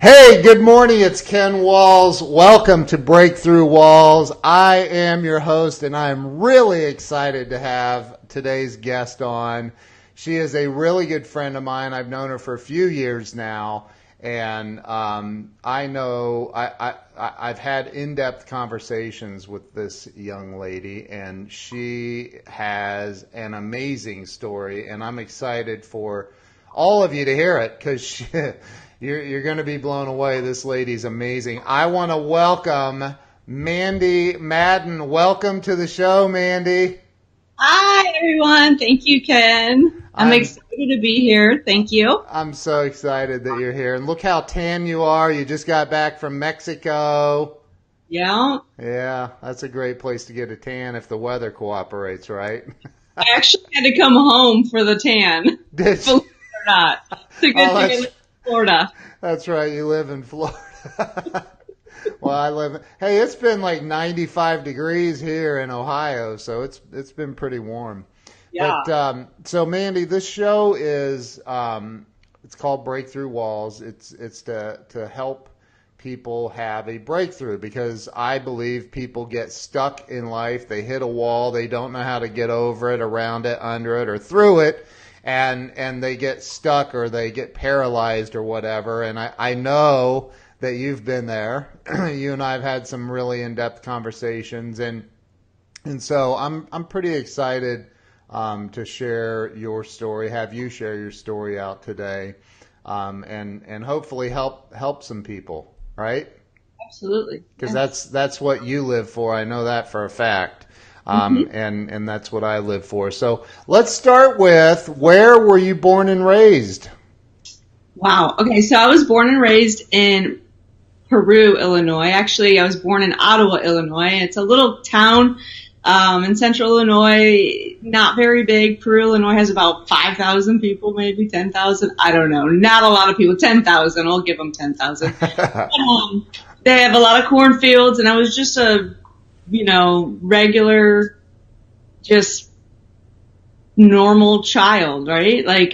Hey, good morning. It's Ken Walls. Welcome to Breakthrough Walls. I am your host, and I am really excited to have today's guest on. She is a really good friend of mine. I've known her for a few years now, and I've had in-depth conversations with this young lady, and she has an amazing story, and I'm excited for all of you to hear it because you're going to be blown away. This lady's amazing. I want to welcome Mandy Madon. Welcome to the show, Mandy. Hi, everyone. Thank you, Ken. I'm excited to be here. Thank you. I'm so excited that you're here. And look how tan you are. You just got back from Mexico. Yeah. Yeah, that's a great place to get a tan if the weather cooperates, right? I actually had to come home for the tan. Did Believe it or not. It's a good thing I live in Florida. That's right. You live in Florida. Well, hey, it's been like 95 degrees here in Ohio, so it's been pretty warm. Yeah. But so Mandy, this show is it's called Breakthrough Walls. It's to help people have a breakthrough, because I believe people get stuck in life. They hit a wall. They don't know how to get over it, around it, under it, or through it. And they get stuck, or they get paralyzed, or whatever. And I know that you've been there. You and I have had some really in-depth conversations, and so I'm pretty excited to share your story, have you share your story out today, and hopefully help some people, right? Absolutely. Because that's what you live for. I know that for a fact. And that's what I live for. So let's start with, where were you born and raised? Wow. Okay, so I was born and raised in Peru, Illinois. Actually, I was born in Ottawa, Illinois. It's a little town in central Illinois, not very big. Peru, Illinois has about 5,000 people, maybe 10,000. I don't know. Not a lot of people. 10,000. I'll give them 10,000. They have a lot of cornfields, and I was just a regular, just normal child, right? Like,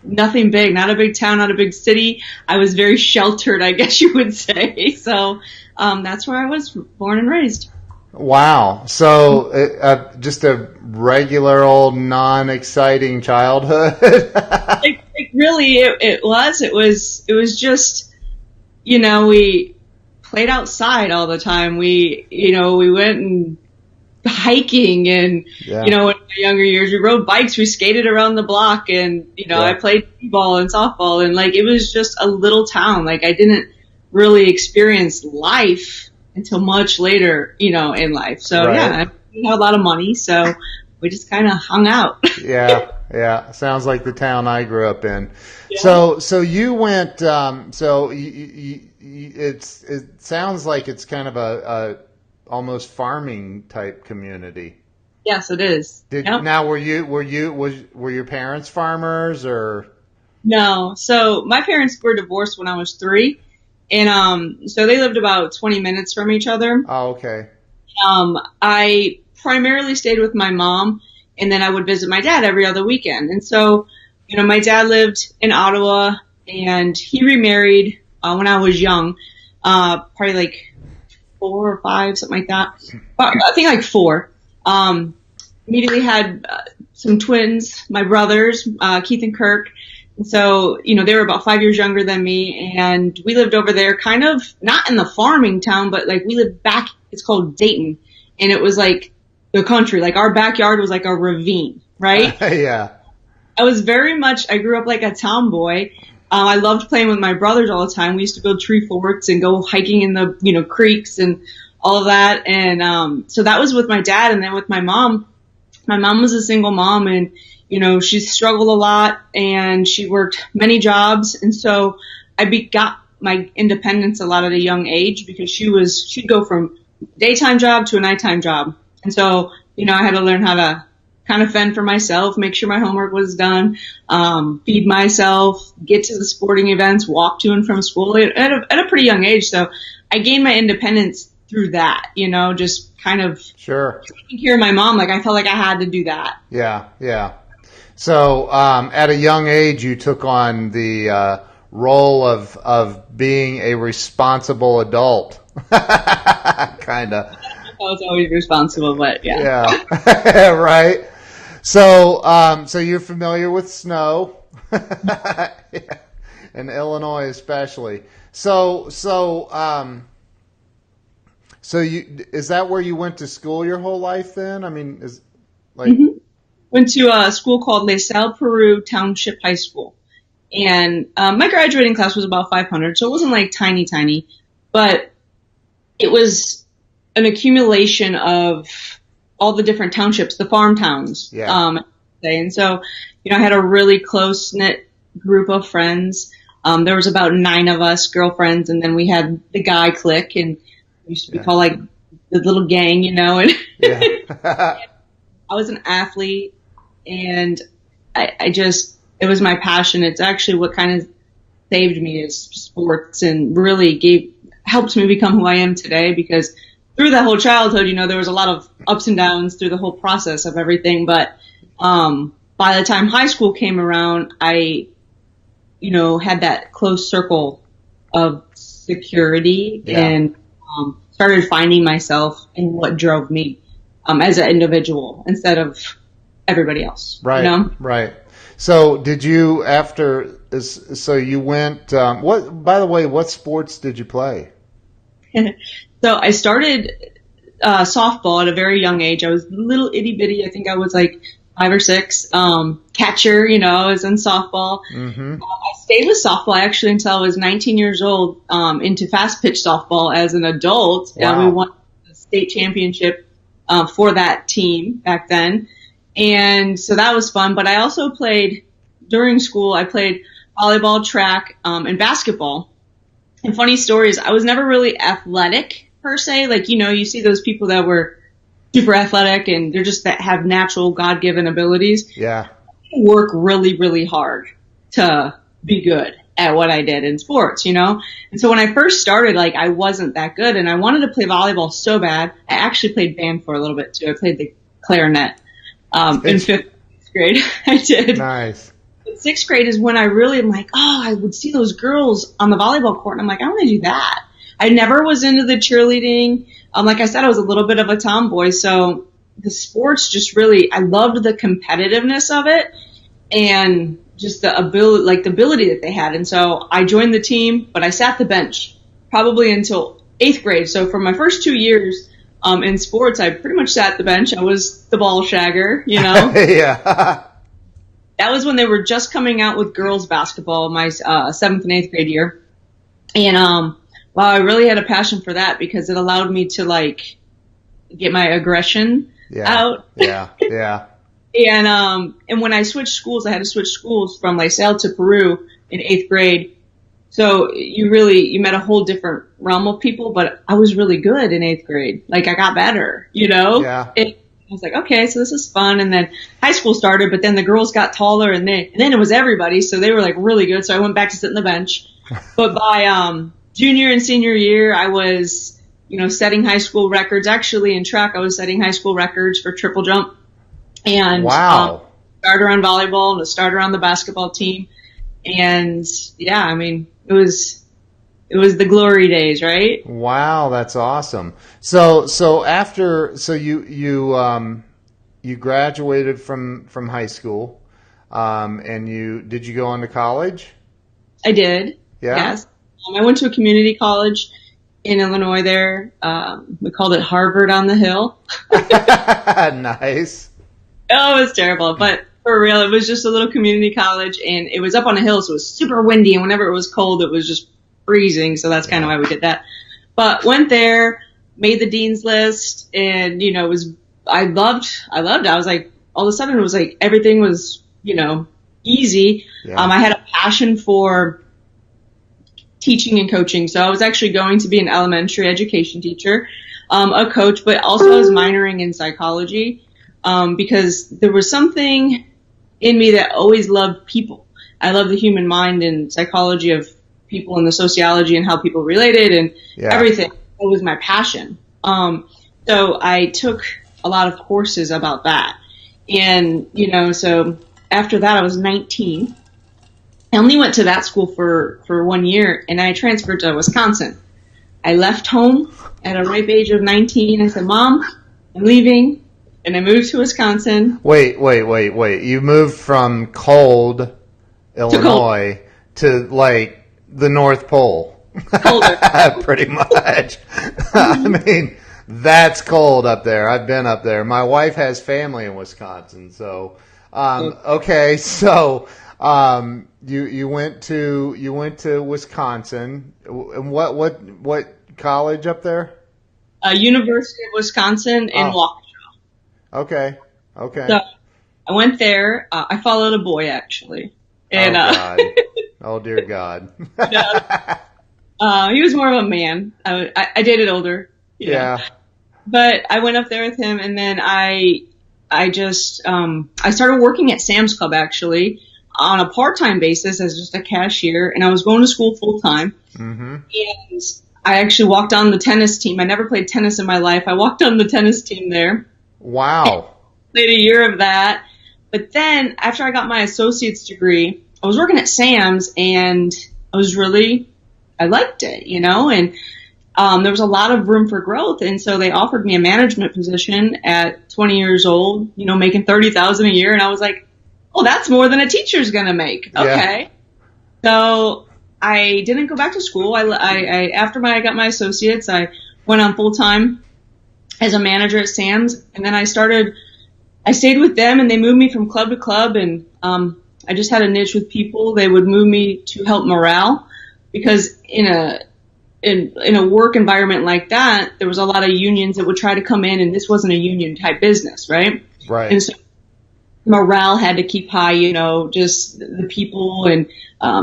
nothing big, not a big town, not a big city. I was very sheltered, I guess you would say. So, that's where I was born and raised. Wow. So, just a regular old non-exciting childhood. It was just, we played outside all the time. We went and hiking, and in my younger years we rode bikes, we skated around the block, and I played t-ball and softball, and like it was just a little town. Like I didn't really experience life until much later, in life. So I had a lot of money, so we just kind of hung out. Yeah. Sounds like the town I grew up in. Yeah. So you went. It sounds like it's kind of a almost farming type community. Yes, it is. Now were your parents farmers, or? No. So my parents were divorced when I was 3, and so they lived about 20 minutes from each other. Oh, okay. I primarily stayed with my mom, and then I would visit my dad every other weekend. And so, my dad lived in Ottawa, and he remarried when I was young, probably like 4 or 5, something like that. I think like 4. Immediately had some twins, my brothers, Keith and Kirk. And so, they were about 5 years younger than me, and we lived over there, kind of not in the farming town, but like we lived back, it's called Dayton, and it was like the country. Like our backyard was like a ravine, right? Yeah. I grew up like a tomboy. I loved playing with my brothers all the time. We used to build tree forts and go hiking in the, creeks and all of that. And, so that was with my dad. And then with my mom was a single mom, and, she struggled a lot, and she worked many jobs. And so I got my independence a lot at a young age, because she'd go from daytime job to a nighttime job. And so, I had to learn how to kind of fend for myself, make sure my homework was done, feed myself, get to the sporting events, walk to and from school at a pretty young age. So I gained my independence through that, just kind of taking care of my mom. Like I felt like I had to do that. Yeah. So at a young age, you took on the role of being a responsible adult, kind of. I was always responsible, but yeah. Yeah, right. So you're familiar with snow, yeah. In Illinois especially. So is that where you went to school your whole life then? I mean, is like hmm Went to a school called Les Salles Peru Township High School. And my graduating class was about 500, so it wasn't like tiny, tiny, but it was an accumulation of all the different townships, the farm towns. yeah, And so, I had a really close knit group of friends. There was about 9 of us girlfriends, and then we had the guy clique, and we used to be yeah, called like the little gang, and yeah, I was an athlete, and I just, it was my passion. It's actually what kind of saved me is sports, and really helped me become who I am today, because through that whole childhood, there was a lot of ups and downs through the whole process of everything. But, by the time high school came around, I, had that close circle of security yeah. and, started finding myself in what drove me, as an individual instead of everybody else, Right, right. So did you so you went, by the way, what sports did you play? So I started softball at a very young age. I was little itty bitty. I think I was like 5 or 6. Catcher, I was in softball. Mm-hmm. I stayed with softball actually until I was 19 years old, into fast pitch softball as an adult. Wow. We won the state championship for that team back then. And so that was fun. But I also played, during school, I played volleyball, track, and basketball. And funny story is, I was never really athletic per se. Like, you see those people that were super athletic and they're just that have natural God-given abilities. Yeah. I work really, really hard to be good at what I did in sports, And so when I first started, like, I wasn't that good, and I wanted to play volleyball so bad. I actually played band for a little bit too. I played the clarinet, in 5th grade. I did. Nice. 6th grade is when I really am like, I would see those girls on the volleyball court, and I'm like, I want to do that. I never was into the cheerleading. Like I said, I was a little bit of a tomboy, so the sports just really, I loved the competitiveness of it and just the ability that they had. And so I joined the team, but I sat the bench probably until 8th grade. So for my first 2 years in sports, I pretty much sat the bench. I was the ball shagger, Yeah. That was when they were just coming out with girls basketball, my 7th and 8th grade year. And wow, I really had a passion for that because it allowed me to like get my aggression out. Yeah. Yeah. And when I switched schools, I had to switch schools from Les Salles to Peru in 8th grade. So you met a whole different realm of people, but I was really good in 8th grade. Like, I got better, Yeah. I was like, okay, so this is fun. And then high school started, but then the girls got taller, and then it was everybody. So they were like really good. So I went back to sit on the bench. But by junior and senior year, I was, setting high school records. Actually, in track, I was setting high school records for triple jump. And Wow. starter on volleyball and a starter on the basketball team. And yeah, I mean, it was the glory days, right? Wow, that's awesome. So after you graduated from high school, and did you go on to college? I did. Yeah. Yes. I went to a community college in Illinois there. We called it Harvard on the Hill. Nice. Oh, it was terrible, but for real, it was just a little community college, and it was up on a hill, so it was super windy, and whenever it was cold, it was just freezing, so that's kind of why we did that. But went there, made the dean's list, and, I loved it. I was like, all of a sudden, it was like everything was, easy. Yeah. I had a passion for teaching and coaching, so I was actually going to be an elementary education teacher, a coach, but also I was minoring in psychology. Because there was something in me that always loved people. I love the human mind and psychology of people and the sociology and how people related and everything. It was my passion. So I took a lot of courses about that. And, so after that I was 19 I only went to that school for 1 year, and I transferred to Wisconsin. I left home at a ripe age of 19. I said, Mom, I'm leaving. And I moved to Wisconsin. Wait. You moved from cold Illinois to like the North Pole. Colder. Pretty much. I mean, that's cold up there. I've been up there. My wife has family in Wisconsin. So, okay. So, you went to Wisconsin. And what college up there? University of Wisconsin in Waukesha. Okay. So I went there. I followed a boy, actually. And, God. Oh, dear God. He was more of a man. I dated older. Yeah. But I went up there with him, and then I started working at Sam's Club, actually, on a part-time basis as just a cashier, and I was going to school full-time. Mm-hmm. And I actually walked on the tennis team. I never played tennis in my life. I walked on the tennis team there. Wow. Played a year of that. But then after I got my associate's degree, I was working at Sam's, and I liked it, and there was a lot of room for growth. And so they offered me a management position at 20 years old, making $30,000 a year. And I was like, oh, that's more than a teacher's going to make. Okay. Yeah. So I didn't go back to school. After I got my associates, I went on full time as a manager at Sam's, and then I stayed with them, and they moved me from club to club, and I just had a niche with people. They would move me to help morale, because in a work environment like that, there was a lot of unions that would try to come in, and this wasn't a union type business, right? Right. And so morale had to keep high, just the people and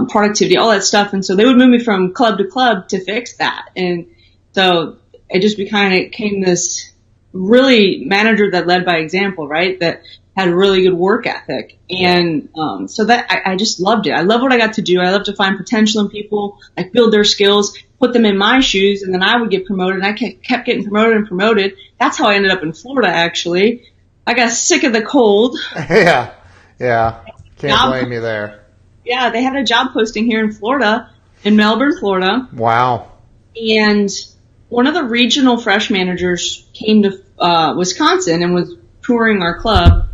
productivity, all that stuff. And so they would move me from club to club to fix that. And so it just became this really manager that led by example, right? That had a really good work ethic. And so that I just loved it. I love what I got to do. I love to find potential in people, like build their skills, put them in my shoes, and then I would get promoted. And I kept getting promoted and promoted. That's how I ended up in Florida, actually. I got sick of the cold. Yeah. Can't blame you there. Yeah, they had a job posting here in Florida, in Melbourne, Florida. Wow. And one of the regional fresh managers came to Wisconsin and was touring our club.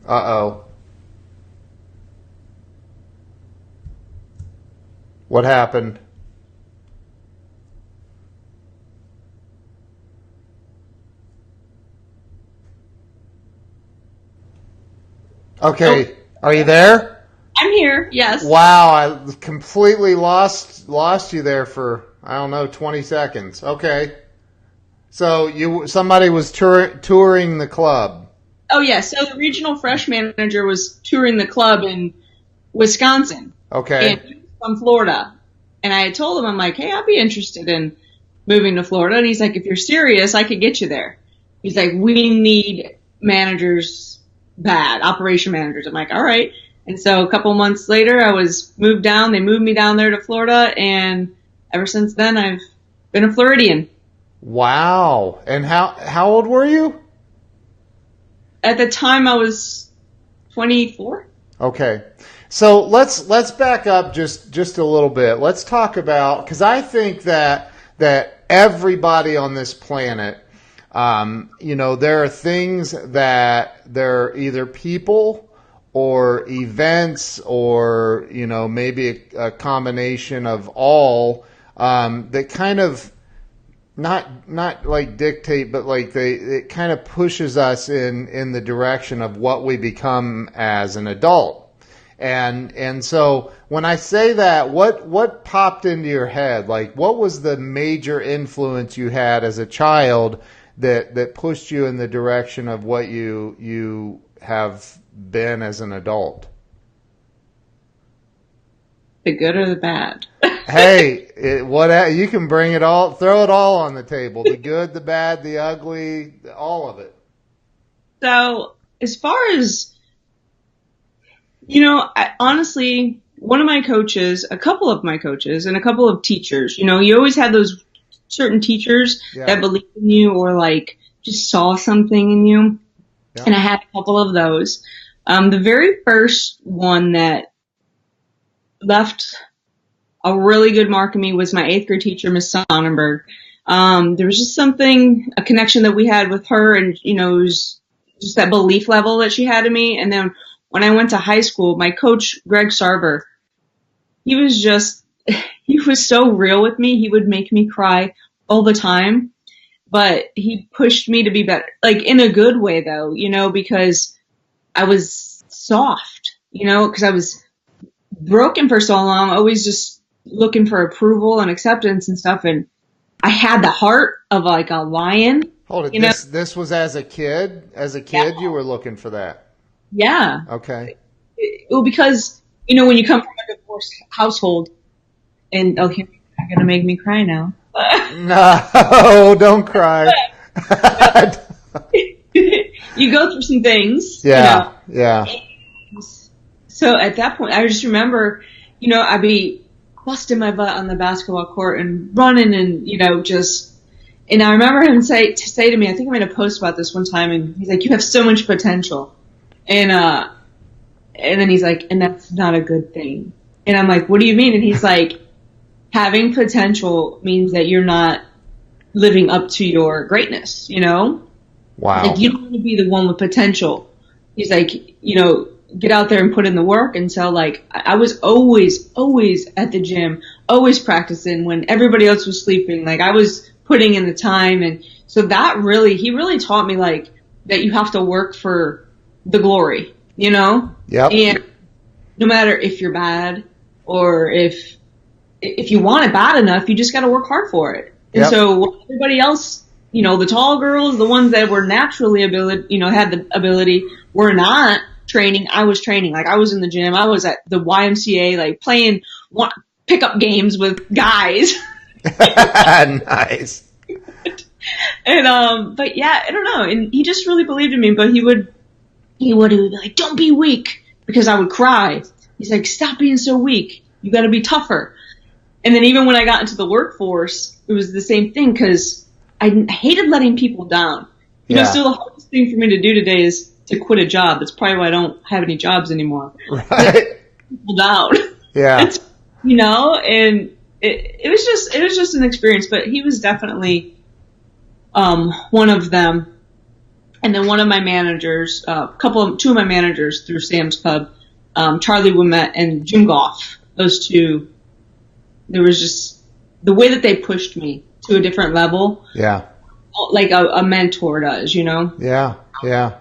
Uh-oh. What happened? Okay, are you there? I'm here, yes. Wow, I completely lost you there for, 20 seconds. Okay. So somebody was touring the club. Oh, yes. So the regional fresh manager was touring the club in Wisconsin. Okay. And he was from Florida. And I had told him, I'm like, hey, I'd be interested in moving to Florida. And he's like, if you're serious, I could get you there. He's like, we need managers bad, operation managers. I'm like, all right. And so a couple months later, I was moved down. They moved me down there to Florida. And ever since then, I've been a Floridian. Wow. And how old were you? At the time, I was 24. Okay. So let's back up just a little bit. Let's talk about, because I think that everybody on this planet, there are things that they're either people or events or, maybe a combination of all, that kind of not like dictate, but like it kind of pushes us in the direction of what we become as an adult. And so when I say that, what popped into your head? Like, what was the major influence you had as a child that pushed you in the direction of what you have been as an adult? The good or the bad? Hey, you can bring it all, throw it all on the table. The good, the bad, the ugly, all of it. So as far as, honestly, one of my coaches, a couple of my coaches, and a couple of teachers, you always had those certain teachers that believed in you or like just saw something in you. Yeah. And I had a couple of those. The very first one that left a really good mark on me was my 8th grade teacher, Miss Sonnenberg. There was just something, a connection that we had with her, and it was just that belief level that she had in me. And then when I went to high school, my coach, Greg Sarver, he was so real with me. He would make me cry all the time, but he pushed me to be better, like in a good way though, because I was soft, because I was broken for so long, always just looking for approval and acceptance and stuff. And I had the heart of like a lion. Hold it. This was as a kid. As a kid, Yeah. you were looking for that. Yeah. Okay. Well, because, when you come from a divorced household and, oh, you're going to make me cry now. No, don't cry. You go through some things. Yeah. Yeah. So at that point, I just remember, I'd be busting my butt on the basketball court and running and, and I remember him say to me, I think I made a post about this one time, and he's like, you have so much potential. And then he's like, and that's not a good thing. And I'm like, what do you mean? And he's like, having potential means that you're not living up to your greatness, Wow. Like, you don't want to be the one with potential. He's like, get out there and put in the work. And so, like, I was always at the gym, always practicing when everybody else was sleeping. Like, I was putting in the time. And so he really taught me, like, that you have to work for the glory, Yep. And no matter if you're bad or if you want it bad enough, you just got to work hard for it. And Yep. so everybody else, the tall girls, the ones that were naturally had the ability, were not training. I was training. Like, I was in the gym. I was at the YMCA, like, playing pickup games with guys. Nice. And, but yeah, I don't know. And he just really believed in me, but he would be like, don't be weak, because I would cry. He's like, stop being so weak. You got to be tougher. And then even when I got into the workforce, it was the same thing, because I hated letting people down. Still the hardest thing for me to do today is to quit a job. That's probably why I don't have any jobs anymore. Right. People down. Yeah. And it was just an experience, but he was definitely one of them. And then one of my managers, two of my managers through Sam's Club, Charlie Wimet and Jim Goff, those two, there was just the way that they pushed me to a different level. Yeah. Like a mentor does, Yeah. Yeah.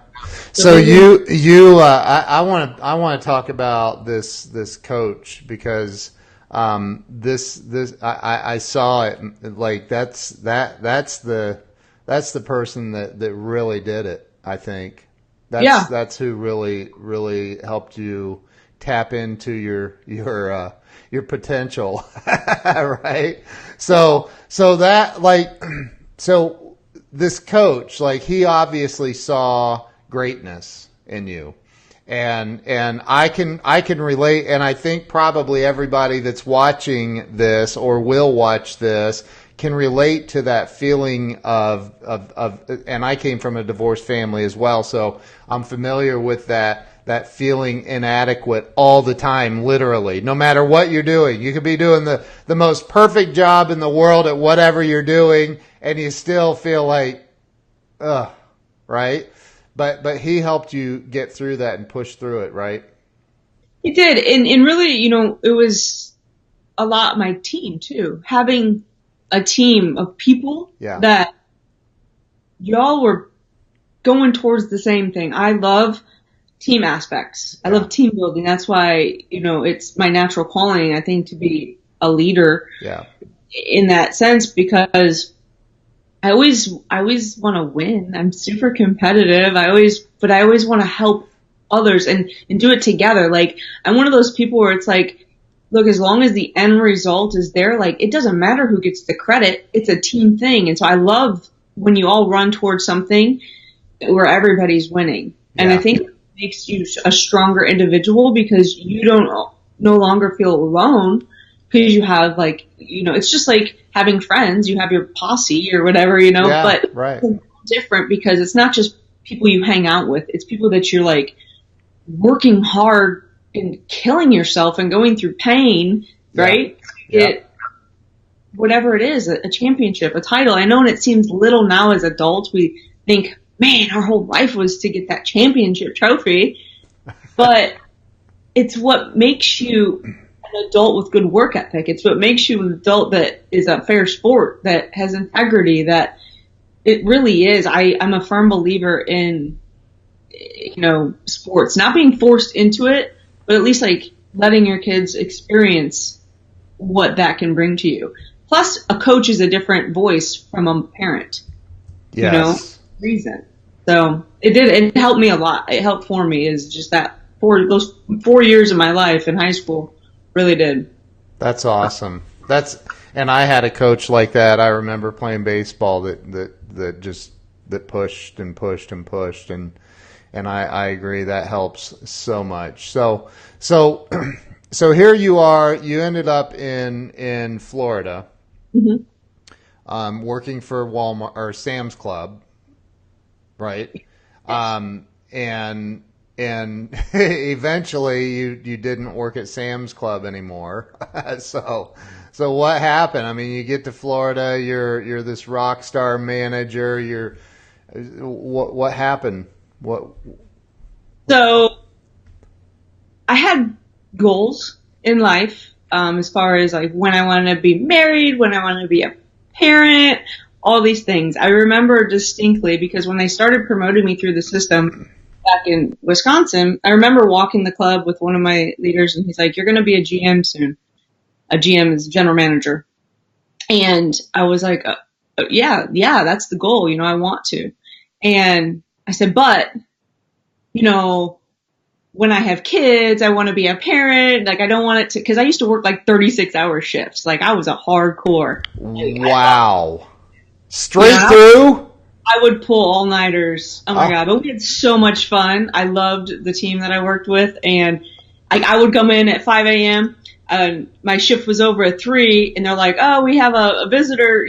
So I want to talk about this coach, because I saw it, like, that's the person that really did it. I think that's who really helped you tap into your potential, right? So this coach, like, he obviously saw greatness in you. And I can relate, and I think probably everybody that's watching this or will watch this can relate to that feeling of and I came from a divorced family as well, so I'm familiar with that feeling inadequate all the time, literally. No matter what you're doing. You could be doing the most perfect job in the world at whatever you're doing, and you still feel like, ugh, right? But he helped you get through that and push through it, right? He did. And really, it was a lot my team too. Having a team of people that y'all were going towards the same thing. I love team aspects. I love team building. That's why, it's my natural calling, I think, to be a leader in that sense, because I always want to win. I'm super competitive. I always want to help others and do it together. Like, I'm one of those people where it's like, look, as long as the end result is there, like, it doesn't matter who gets the credit. It's a team thing. And so I love when you all run towards something where everybody's winning. And I think it makes you a stronger individual, because you don't no longer feel alone, because you have, like, it's just like having friends. You have your posse or whatever, but right. it's different, because it's not just people you hang out with. It's people that you're like working hard and killing yourself and going through pain, right? Yeah. Whatever it is, a championship, a title. I know, and it seems little now as adults. We think, man, our whole life was to get that championship trophy. But it's what makes you an adult with good work ethic. It's what makes you an adult that is a fair sport, that has integrity, that it really is. I'm a firm believer in, sports, not being forced into it, but at least like letting your kids experience what that can bring to you. Plus, a coach is a different voice from a parent. Yes. Reason. So it helped me a lot. It helped form me, is just that those 4 years of my life in high school really did. That's awesome. And I had a coach like that. I remember playing baseball that pushed and pushed and pushed, and I agree, that helps so much. So here you are. You ended up in Florida, working for Walmart or Sam's Club, right? And eventually you didn't work at Sam's Club anymore. So what happened? I mean, you get to Florida, you're this rock star manager. What happened? So I had goals in life, as far as like when I wanted to be married, when I wanted to be a parent, all these things. I remember distinctly because when they started promoting me through the system back in Wisconsin, I remember walking the club with one of my leaders, and he's like, "You're going to be a GM soon." A GM is general manager. And I was like, yeah, that's the goal. I want to. And I said, but, when I have kids, I want to be a parent. Like, I don't want it to, cause I used to work like 36-hour shifts. Like, I was a hardcore. Wow. Straight through? I would pull all-nighters. Oh my God. But we had so much fun. I loved the team that I worked with. And I would come in at 5 a.m. My shift was over at 3, and they're like, "Oh, we have a visitor,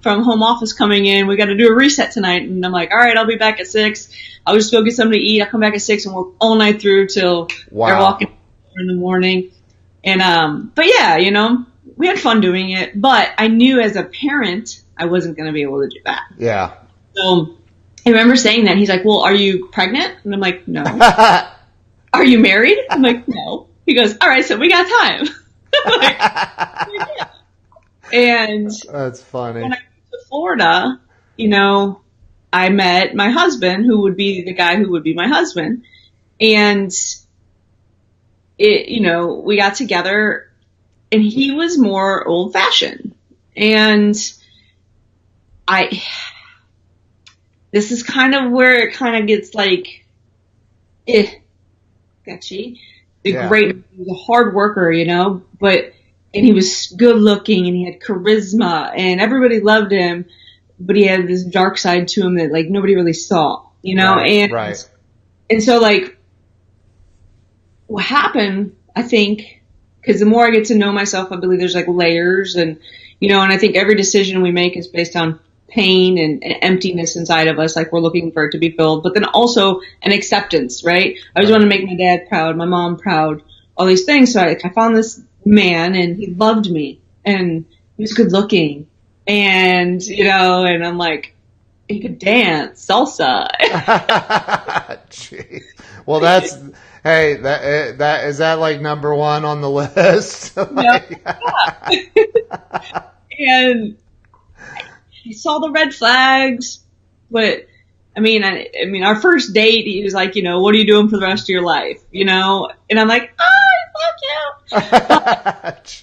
from home office coming in. We got to do a reset tonight." And I'm like, "All right, I'll be back at 6. I'll just go get something to eat. I'll come back at 6 and work all night through till they're walking in the morning." And but yeah, we had fun doing it. But I knew as a parent, I wasn't going to be able to do that. Yeah. So I remember saying that. He's like, "Well, are you pregnant?" And I'm like, "No." "Are you married?" I'm like, "No." He goes, "All right, so we got time." And that's funny. When I moved to Florida, I met my husband, who would be the guy who would be my husband. And we got together, and he was more old fashioned. And this is kind of where it kind of gets like, sketchy. Great, he was a hard worker, and he was good looking, and he had charisma, and everybody loved him, but he had this dark side to him that like nobody really saw, and so like what happened, I think, because the more I get to know myself, I believe there's like layers, and and I think every decision we make is based on pain and emptiness inside of us, like we're looking for it to be filled, but then also an acceptance, right? I always want to make my dad proud, my mom proud, all these things. So I found this man, and he loved me, and he was good looking, and and I'm like, he could dance salsa. Jeez. Well, that is that like number one on the list? And he saw the red flags, but I mean, our first date, he was like, "What are you doing for the rest of your life?" And I'm like, fuck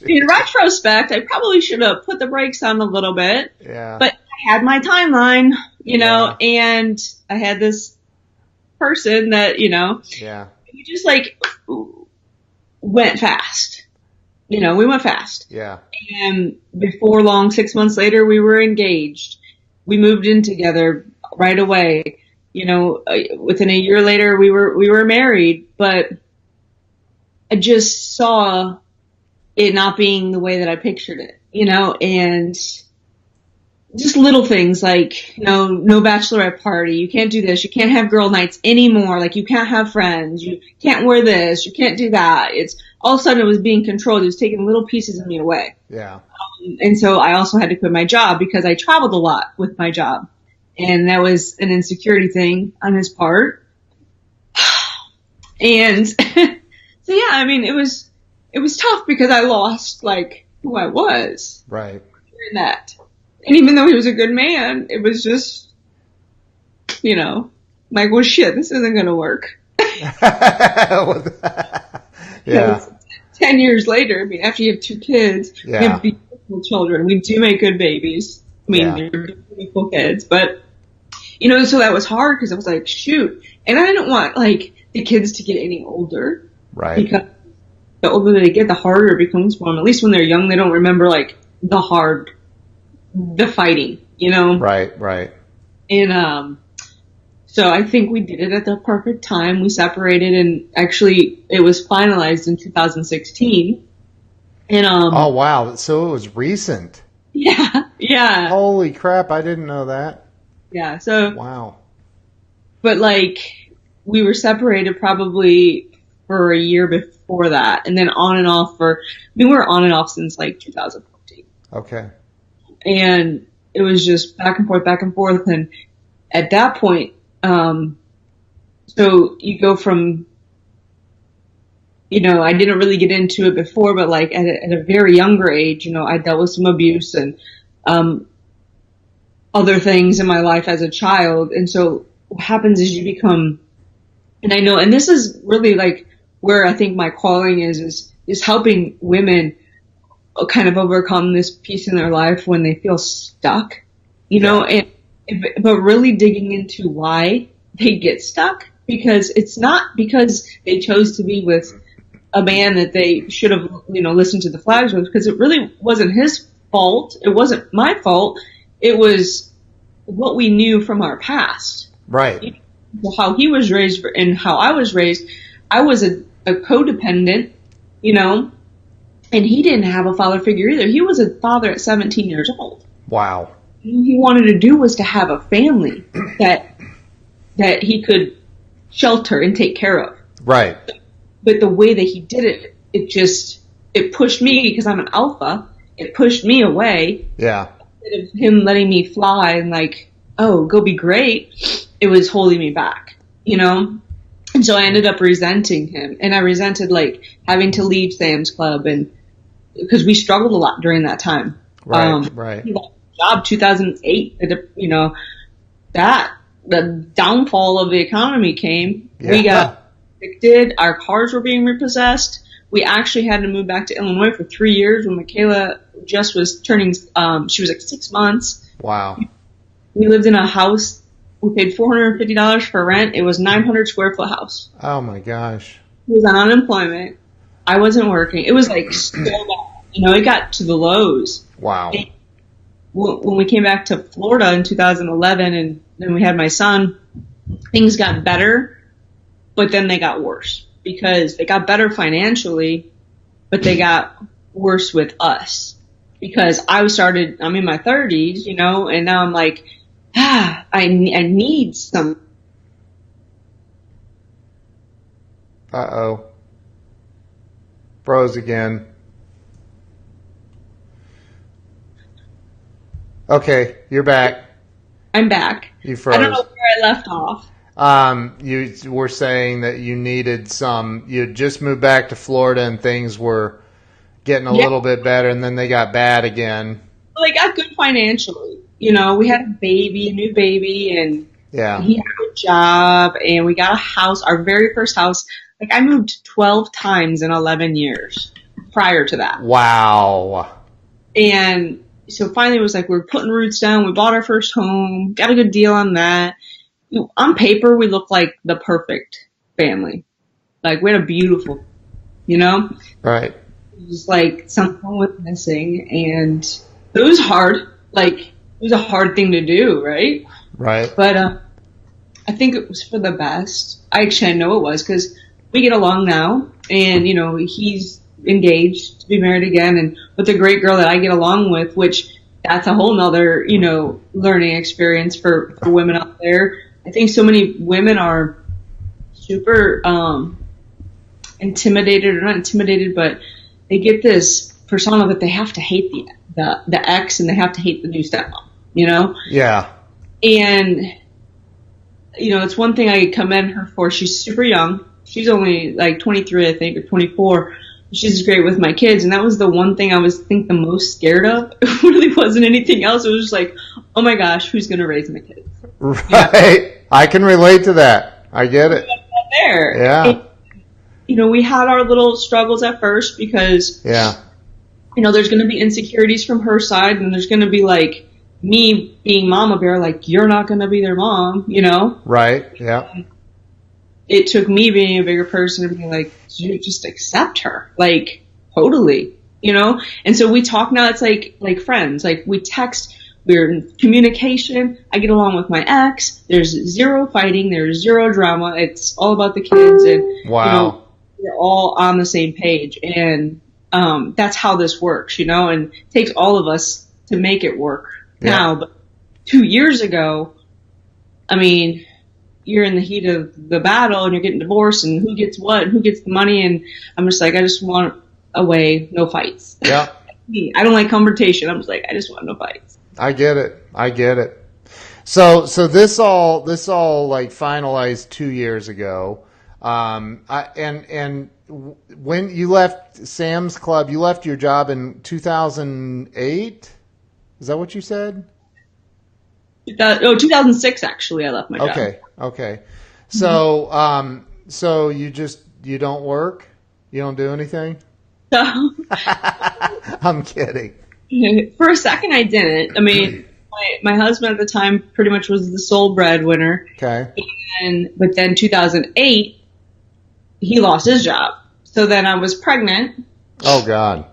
you. In retrospect, I probably should have put the brakes on a little bit. Yeah. But I had my timeline, and I had this person that, we just like went fast. We went fast. Yeah. And before long, 6 months later, we were engaged. We moved in together right away. Within a year later, we were married. But I just saw it not being the way that I pictured it. And just little things like, no bachelorette party. You can't do this. You can't have girl nights anymore. Like, you can't have friends. You can't wear this. You can't do that. It's all of a sudden it was being controlled. It was taking little pieces of me away. Yeah. And so I also had to quit my job because I traveled a lot with my job. And that was an insecurity thing on his part. And so yeah, I mean, it was tough because I lost like who I was. Right. In that. And even though he was a good man, it was just, like, well, shit, this isn't going to work. Yeah. 10 years later, I mean, after you have 2 kids, you have beautiful children. We do make good babies. I mean, they're beautiful kids. But, so that was hard because I was like, shoot. And I didn't want, like, the kids to get any older. Right. Because the older they get, the harder it becomes for them. At least when they're young, they don't remember, like, the fighting, Right. And, so I think we did it at the perfect time. We separated, and actually it was finalized in 2016. And, oh wow. So it was recent. Yeah. Holy crap. I didn't know that. Yeah. So, wow. But like, we were separated probably for a year before that, and then on and off we were on and off since like 2014. Okay. And it was just back and forth. And at that point, so you go from, I didn't really get into it before, but like at a very younger age, I dealt with some abuse and, other things in my life as a child. And so what happens is you become, and I know, and this is really like where I think my calling is helping women kind of overcome this piece in their life when they feel stuck, but really digging into why they get stuck, because it's not because they chose to be with a man that they should have, listened to the flags with, because it really wasn't his fault. It wasn't my fault. It was what we knew from our past. Right. How he was raised and how I was raised. I was a codependent, and he didn't have a father figure either. He was a father at 17 years old. Wow. All he wanted to do was to have a family that he could shelter and take care of. Right. But the way that he did it, it pushed me, because I'm an alpha, it pushed me away. Yeah. Instead of him letting me fly and like, oh, go be great, it was holding me back, And so I ended up resenting him, and I resented like having to leave Sam's Club, and because we struggled a lot during that time. Right. He lost his job 2008. The downfall of the economy came. Yeah. We got evicted. Our cars were being repossessed. We actually had to move back to Illinois for 3 years when Michaela just was turning. She was like 6 months. Wow. We lived in a house. We paid $450 for rent. It was 900 square foot house. Oh my gosh. He was on unemployment. I wasn't working. It was like so bad. It got to the lows. Wow. And when we came back to Florida in 2011, and then we had my son, things got better, but then they got worse, because they got better financially, but they got worse with us, because I'm in my 30s, and now I'm like, I need some. Uh-oh. Froze again. Okay, you're back. I'm back. You froze. I don't know where I left off. You were saying that you needed you had just moved back to Florida and things were getting a little bit better, and then they got bad again. Well, they got good financially. We had a new baby, and he had a job, and we got a house, our very first house. Like, I moved 12 times in 11 years prior to that. Wow. And so finally it was like, we're putting roots down. We bought our first home, got a good deal on that. On paper, we looked like the perfect family. Like, we had a beautiful, Right. It was like something was missing, and it was hard. Like, it was a hard thing to do, right? Right. But I think it was for the best. I know it was, because we get along now, and, he's engaged to be married again, and with a great girl that I get along with, which that's a whole nother, learning experience for women out there. I think so many women are super intimidated, or not intimidated, but they get this persona that they have to hate the ex and they have to hate the new stepmom, Yeah. And, it's one thing I commend her for. She's super young. She's only like 23, I think, or 24. She's great with my kids. And that was the one thing I was, the most scared of. It really wasn't anything else. It was just like, oh my gosh, who's going to raise my kids? Right. I can relate to that. I get it. There. Yeah. And, we had our little struggles at first because, yeah. There's going to be insecurities from her side, and there's going to be like me being mama bear, like, you're not going to be their mom, Right. Yeah. It took me being a bigger person to be like, dude, just accept her. Like, totally, And so we talk now, it's like friends. Like, we text, we're in communication. I get along with my ex. There's zero fighting. There's zero drama. It's all about the kids. And, wow. We're all on the same page. And that's how this works, and it takes all of us to make it work now. But 2 years ago, you're in the heat of the battle and you're getting divorced and who gets what and who gets the money. And I'm just like, I just want a way, no fights. Yeah. I don't like confrontation. I'm just like, I just want no fights. I get it. So this all like finalized 2 years ago. And when you left Sam's Club, you left your job in 2008. Is that what you said? 2006 actually. I left my job. Okay. So, so you don't work? You don't do anything? So, I'm kidding. For a second, I didn't. My husband at the time pretty much was the sole breadwinner. Okay. But then 2008, he lost his job. So then I was pregnant. Oh, God.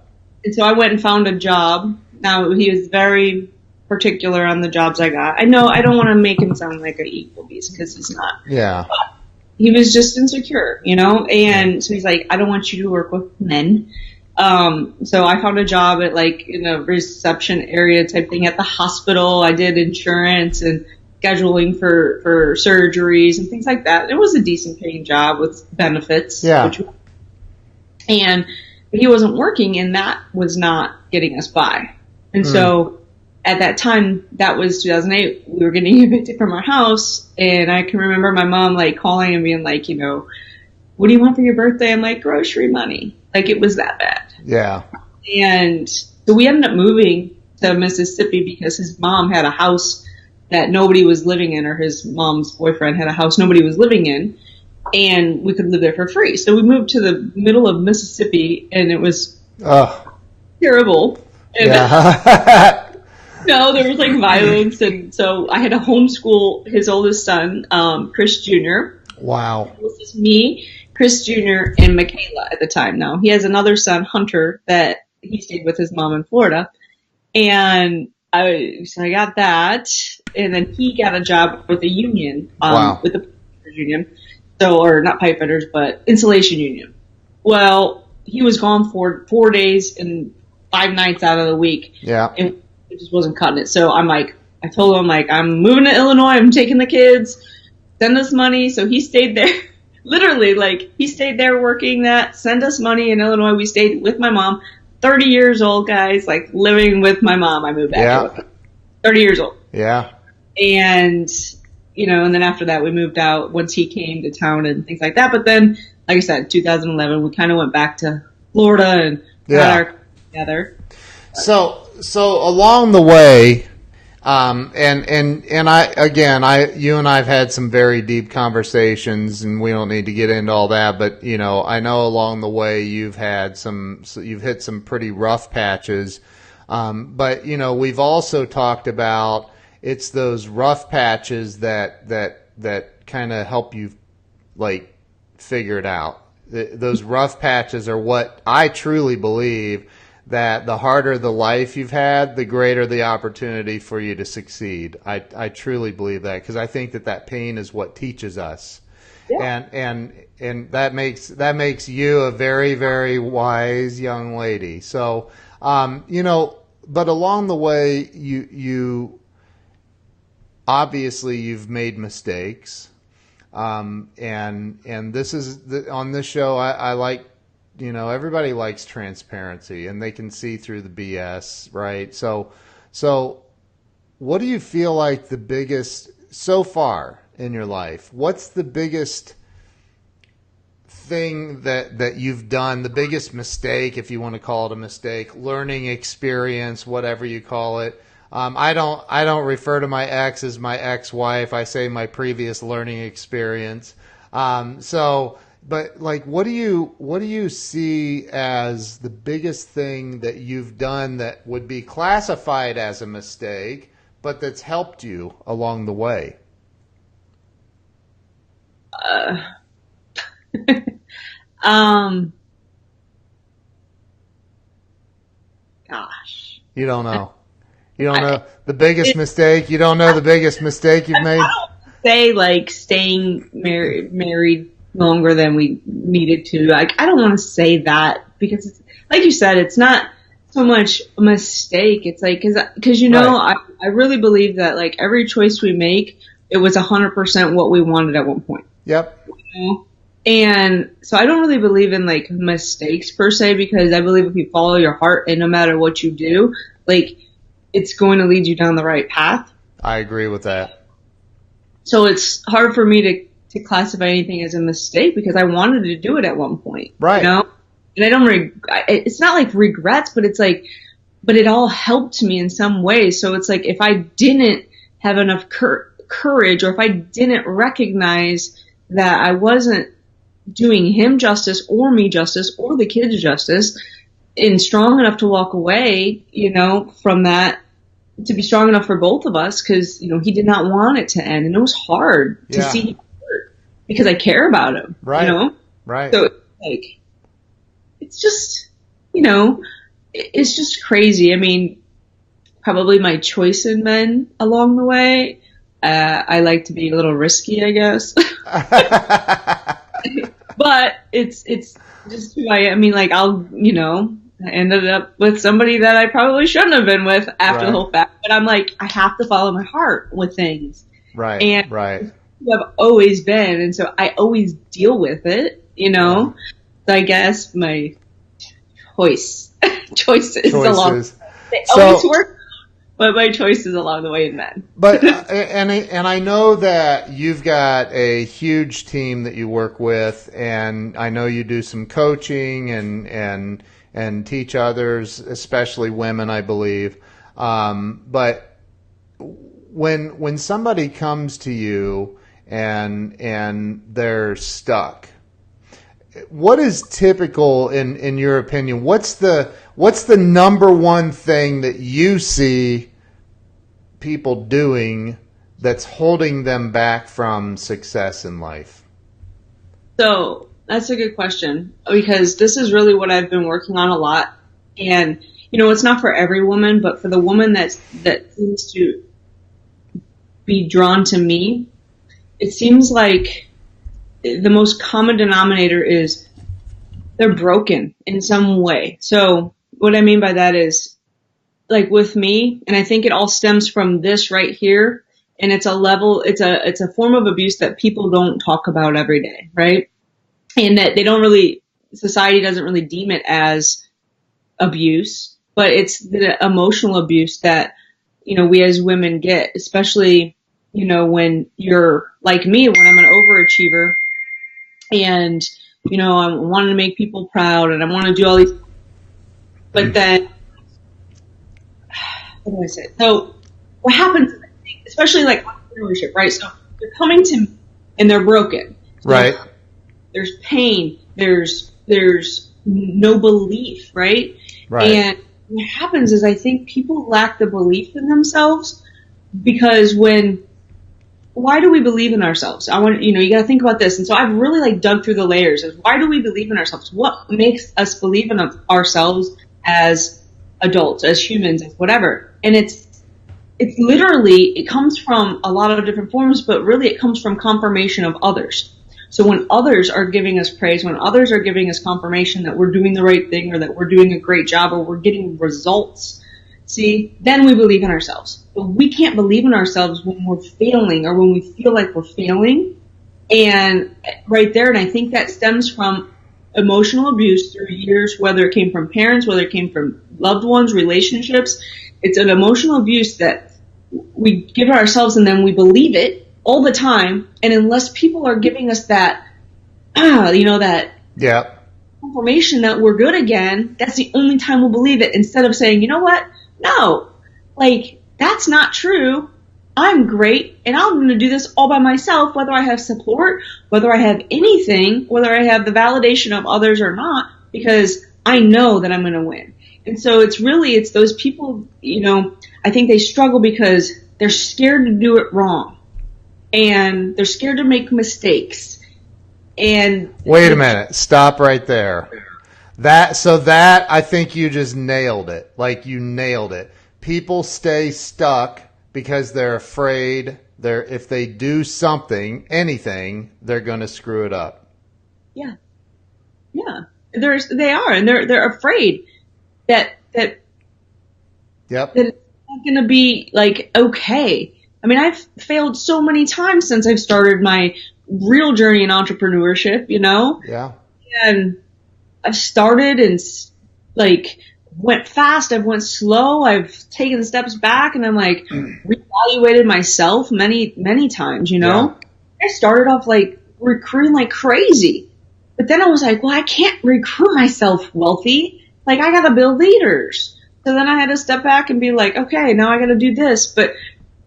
And so I went and found a job. Now, he was very particular on the jobs I got. I know I don't want to make him sound like an equal beast because he's not. Yeah. But he was just insecure, And so he's like, I don't want you to work with men. So I found a job at in a reception area type thing at the hospital. I did insurance and scheduling for surgeries and things like that. It was a decent paying job with benefits. Yeah. But he wasn't working, and that was not getting us by. And so at that time, that was 2008, we were getting evicted from our house, and I can remember my mom calling and being like, what do you want for your birthday? I'm like, grocery money. It was that bad. Yeah. And so we ended up moving to Mississippi because his mom had a house that nobody was living in, or his mom's boyfriend had a house nobody was living in, and we could live there for free. So we moved to the middle of Mississippi, and it was terrible. And yeah. no, there was violence, and so I had to homeschool his oldest son, Chris Jr. Wow. This is me, Chris Jr., and Michaela at the time. Now, he has another son, Hunter, that he stayed with his mom in Florida. And so I got that. And then he got a job with the union, with the pipefitters union. So, or not pipefitters, but insulation union. Well, he was gone for 4 days and 5 nights out of the week. Yeah. And it just wasn't cutting it. So I told him, I'm moving to Illinois. I'm taking the kids. Send us money. So he stayed there. Literally, he stayed there working that. Send us money in Illinois. We stayed with my mom. 30 years old, guys, living with my mom. I moved back here. 30 years old. Yeah. And, and then after that, we moved out once he came to town and things like that. But then, like I said, 2011, we kind of went back to Florida and got our together. So along the way, you and I've had some very deep conversations, and we don't need to get into all that, but I know along the way you've hit some pretty rough patches. But we've also talked about it's those rough patches that kind of help you figure it out. Those rough patches are what I truly believe, that the harder the life you've had, the greater the opportunity for you to succeed. I truly believe that, because I think that pain is what teaches us. Yeah. And that makes you a very, very wise young lady. So, but along the way, you obviously you've made mistakes, and this is on this show. I like, everybody likes transparency, and they can see through the BS, right? So what do you feel like the biggest so far in your life? What's the biggest thing that you've done, the biggest mistake, if you want to call it a mistake, learning experience, whatever you call it? I don't refer to my ex as my ex-wife. I say my previous learning experience. But like, what do you see as the biggest thing that you've done that would be classified as a mistake, but that's helped you along the way? Gosh. You don't know. You don't know the biggest mistake. You don't know the biggest mistake you've made. I don't say like staying married longer than we needed to. Like, I don't want to say that because, it's, like you said, it's not so much a mistake. It's like because right. I really believe that like every choice we make, it was 100% what we wanted at one point. Yep. And so I don't really believe in like mistakes per se, because I believe if you follow your heart and no matter what you do, like it's going to lead you down the right path. I agree with that. So it's hard for me to classify anything as a mistake because I wanted to do it at one point. Right. And I don't it's not like regrets, but it's like, but it all helped me in some way. So it's like if I didn't have enough courage, or if I didn't recognize that I wasn't doing him justice or me justice or the kids justice, and strong enough to walk away, from that, to be strong enough for both of us, because, he did not want it to end. And it was hard to see him hurt because I care about him, right. Right. So like, it's just, it's just crazy. I mean, probably my choice in men along the way. I like to be a little risky, I guess. But it's just who I mean, like I ended up with somebody that I probably shouldn't have been with after the whole fact. But I'm like, I have to follow my heart with things. Right. And right. I've always been, and so I always deal with it, So I guess my choices along. They always work. But my choices along the way in men. But and I know that you've got a huge team that you work with, and I know you do some coaching and teach others, especially women, I believe. But when somebody comes to you and they're stuck, what is typical in your opinion? What's the number one thing that you see people doing that's holding them back from success in life? So that's a good question, because this is really what I've been working on a lot. And, it's not for every woman, but for the woman that seems to be drawn to me, it seems like the most common denominator is they're broken in some way. So what I mean by that is, like with me, and I think it all stems from this right here, and it's a form of abuse that people don't talk about every day, right? And that society doesn't really deem it as abuse, but it's the emotional abuse that, we as women get, especially, when you're like me, when I'm an overachiever, and, I want to make people proud, and I want to do all these, but then, what do I say? So what happens, especially like entrepreneurship, right? So they're coming to me and they're broken. So right. There's pain. There's no belief, right? Right. And what happens is I think people lack the belief in themselves, because why do we believe in ourselves? You got to think about this. And so I've really like dug through the layers of why do we believe in ourselves? What makes us believe in ourselves as adults, as humans, as whatever? And it's literally, it comes from a lot of different forms, but really it comes from confirmation of others. So when others are giving us praise, when others are giving us confirmation that we're doing the right thing, or that we're doing a great job, or we're getting results, See, then we believe in ourselves. But we can't believe in ourselves when we're failing or when we feel like we're failing. And right there, and I think that stems from emotional abuse through years, whether it came from parents, whether it came from loved ones, relationships. It's an emotional abuse that we give ourselves and then we believe it all the time. And unless people are giving us that, that Yeah. confirmation that we're good again, that's the only time we'll believe it. Instead of saying, you know what? No, like, that's not true. I'm great, and I'm going to do this all by myself, whether I have support, whether I have anything, whether I have the validation of others or not, because I know that I'm going to win. And so it's those people, I think they struggle because they're scared to do it wrong, and they're scared to make mistakes. And wait a minute, stop right there. That I think you just nailed it. Like, you nailed it. People stay stuck because they're afraid if they do something, anything, they're going to screw it up. Yeah. Yeah. They are, and they're afraid that Yep. that it's not going to be like okay. I mean, I've failed so many times since I've started my real journey in entrepreneurship, Yeah. and I've started and like went fast, I've went slow, I've taken steps back, and I'm like reevaluated myself many, many times, Yeah. I started off like recruiting like crazy, but then I was like, well, I can't recruit myself wealthy. Like, I gotta build leaders. So then I had to step back and be like, okay, now I gotta do this, but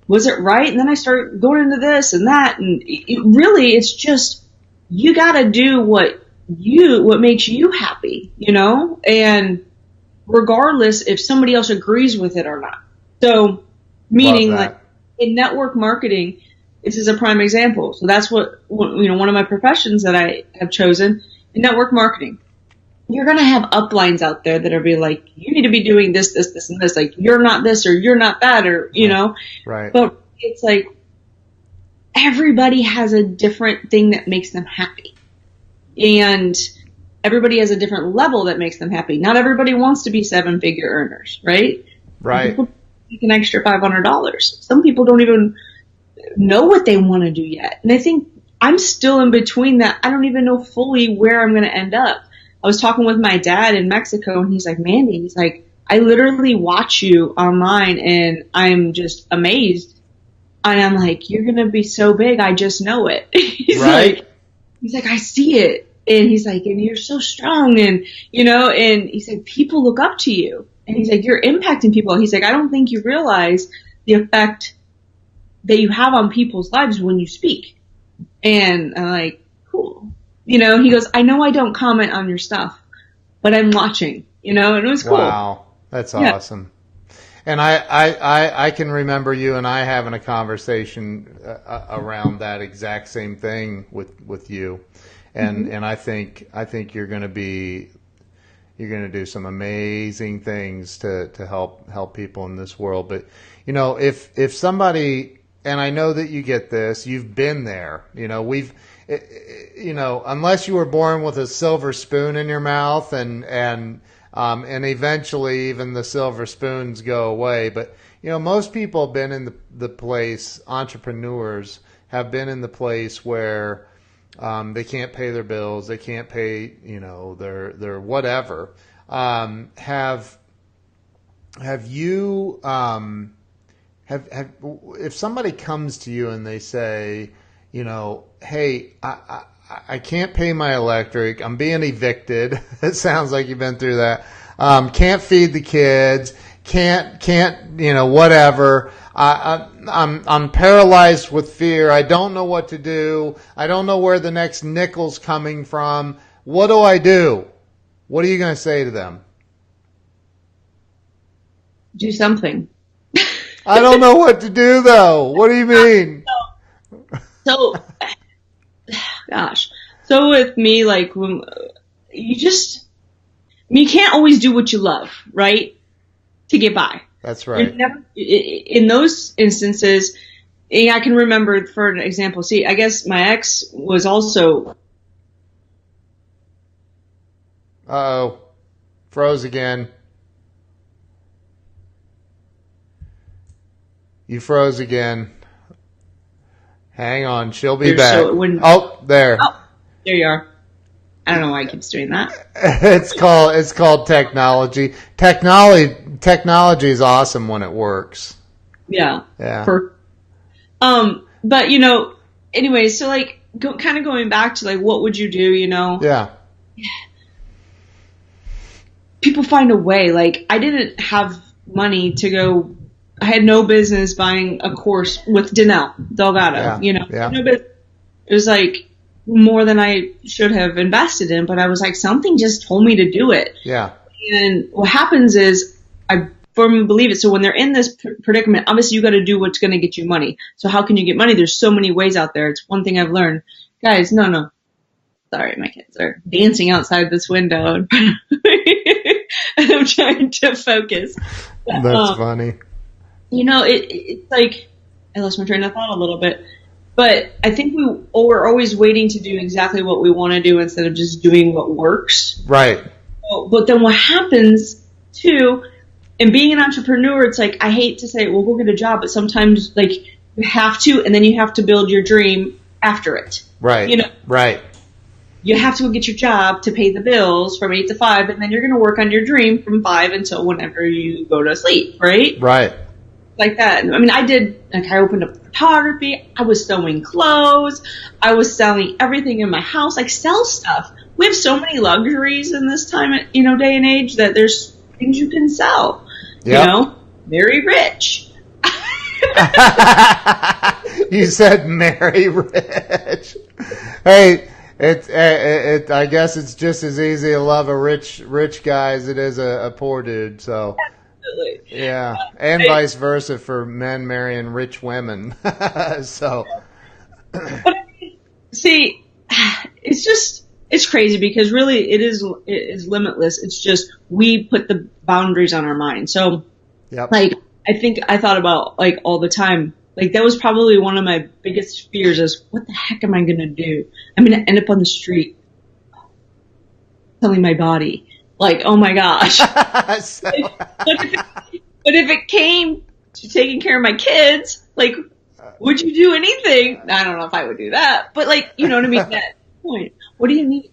was it right? And then I started going into this and that, and it's just, you gotta do what makes you happy, and regardless if somebody else agrees with it or not. So, meaning like in network marketing, this is a prime example. So that's what one of my professions that I have chosen in network marketing. You're going to have uplines out there that are be like, you need to be doing this, this, this, and this. Like, you're not this or you're not that, or, Right. But it's like everybody has a different thing that makes them happy. And everybody has a different level that makes them happy. Not everybody wants to be 7-figure earners, right? Right. Some people make an extra $500. Some people don't even know what they want to do yet. And I think I'm still in between that. I don't even know fully where I'm going to end up. I was talking with my dad in Mexico, and he's like, Mandy, he's like, I literally watch you online and I'm just amazed. And I'm like, you're going to be so big. I just know it. Right. He's like, I see it. And he's like, and you're so strong. And, and he's like, people look up to you. And he's like, you're impacting people. He's like, I don't think you realize the effect that you have on people's lives when you speak. And I'm like, cool. He goes, I know I don't comment on your stuff, but I'm watching, and it was cool. Wow. That's awesome. And I can remember you and I having a conversation around that exact same thing with you. And I think you're going to do some amazing things to help people in this world. But if somebody, and I know that you get this, you've been there. Unless you were born with a silver spoon in your mouth, and eventually even the silver spoons go away. But most people have been in the place. Entrepreneurs have been in the place where they can't pay their bills. They can't pay, their whatever. Have you, if somebody comes to you and they say, hey, I can't pay my electric. I'm being evicted. It sounds like you've been through that. Can't feed the kids. Can't, whatever. I'm paralyzed with fear. I don't know what to do. I don't know where the next nickel's coming from. What do I do? What are you going to say to them? Do something. I don't know what to do, though. What do you mean? So, gosh. So with me, like, when you can't always do what you love, right? To get by. That's right. In those instances, I can remember, for an example, I guess my ex was also. Uh-oh. Froze again. You froze again. Hang on, she'll be There, back. so it wouldn't. Oh, there. Oh, there you are. I don't know why it keeps doing that. It's called technology. Technology is awesome when it works. Yeah. Yeah. But anyway, so like kind of going back to like what would you do? Yeah. People find a way. Like I didn't have money to go. I had no business buying a course with Danelle Delgado. Yeah. No business. It was like more than I should have invested in, but I was like, something just told me to do it. Yeah. And what happens is I firmly believe it. So when they're in this predicament, obviously you got to do what's going to get you money. So how can you get money? There's so many ways out there. It's one thing I've learned. Guys, no. Sorry, my kids are dancing outside this window. And I'm trying to focus. That's funny. It's like I lost my train of thought a little bit. But I think we're always waiting to do exactly what we want to do instead of just doing what works. Right. But then what happens, too, and being an entrepreneur, it's like, I hate to say, well, go get a job, but sometimes, like, you have to, and then you have to build your dream after it. Right. Right. You have to go get your job to pay the bills from 8 to 5, and then you're going to work on your dream from 5 until whenever you go to sleep, right? Right. Like that. I mean, I opened up photography. I was sewing clothes. I was selling everything in my house. Like, sell stuff. We have so many luxuries in this time, day and age that there's things you can sell. Yep. Very rich. You said Mary Rich. Hey, I guess it's just as easy to love a rich guy as it is a poor dude. So. Absolutely. Yeah, and vice versa for men marrying rich women. So, but see, it's crazy because really it is limitless. It's just we put the boundaries on our mind. So, yep. Like I think I thought about like all the time. Like that was probably one of my biggest fears is what the heck am I going to do? I'm going to end up on the street selling my body. Like, oh my gosh. So, but if it came to taking care of my kids, like, would you do anything? I don't know if I would do that, but like, you know what I mean? That point. What do you need?